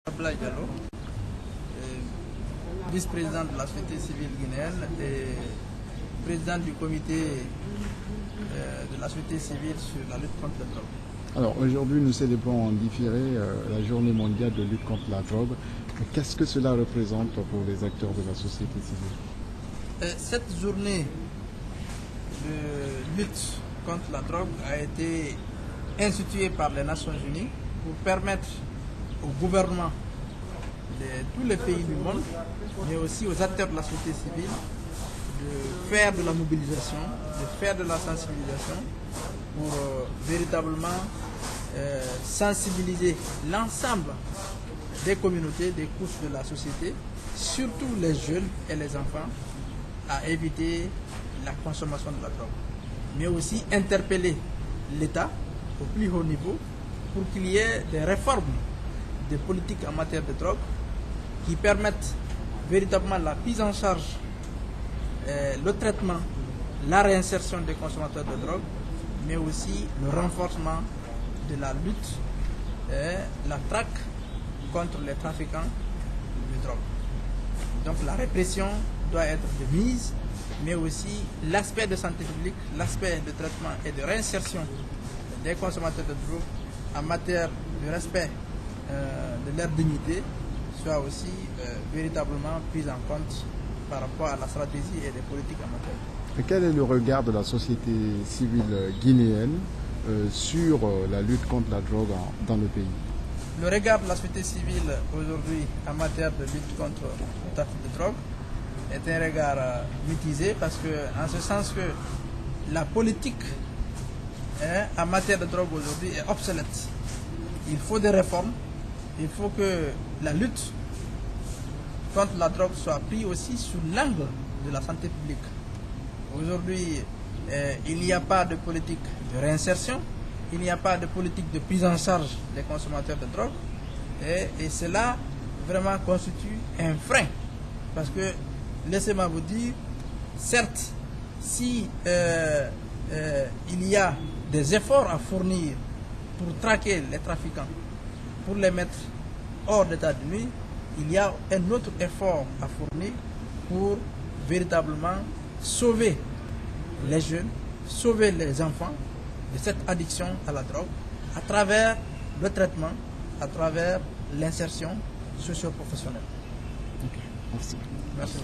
Abdoulaye Diallo, vice-président de la société civile guinéenne et président du comité de la société civile sur la lutte contre la drogue. Alors aujourd'hui, nous célébrons en différé la journée mondiale de lutte contre la drogue. Qu'est-ce que cela représente pour les acteurs de la société civile? Cette journée de lutte contre la drogue a été instituée par les Nations Unies pour permettre au gouvernement de tous les pays du monde, mais aussi aux acteurs de la société civile, de faire de la mobilisation, de faire de la sensibilisation pour véritablement sensibiliser l'ensemble des communautés, des couches de la société, surtout les jeunes et les enfants, à éviter la consommation de la drogue. Mais aussi interpeller l'État au plus haut niveau pour qu'il y ait des réformes des politiques en matière de drogue qui permettent véritablement la prise en charge, le traitement, la réinsertion des consommateurs de drogue, mais aussi le renforcement de la lutte et la traque contre les trafiquants de drogue. Donc la répression doit être de mise, mais aussi l'aspect de santé publique, l'aspect de traitement et de réinsertion des consommateurs de drogue en matière de respect de leur dignité soit aussi véritablement prise en compte par rapport à la stratégie et les politiques en matière. Et quel est le regard de la société civile guinéenne sur la lutte contre la drogue dans le pays? Le regard de la société civile aujourd'hui en matière de lutte contre le trafic de drogue est un regard mitigé parce que, en ce sens que la politique en matière de drogue aujourd'hui est obsolète. Il faut des réformes, il faut que la lutte contre la drogue soit prise aussi sous l'angle de la santé publique. Aujourd'hui, il n'y a pas de politique de réinsertion, il n'y a pas de politique de prise en charge des consommateurs de drogue et cela vraiment constitue un frein. Parce que, laissez-moi vous dire, certes, si il y a des efforts à fournir pour traquer les trafiquants, pour les mettre hors d'état de nuit, il y a un autre effort à fournir pour véritablement sauver les jeunes, sauver les enfants de cette addiction à la drogue à travers le traitement, à travers l'insertion socio-professionnelle. Okay. Merci. Merci.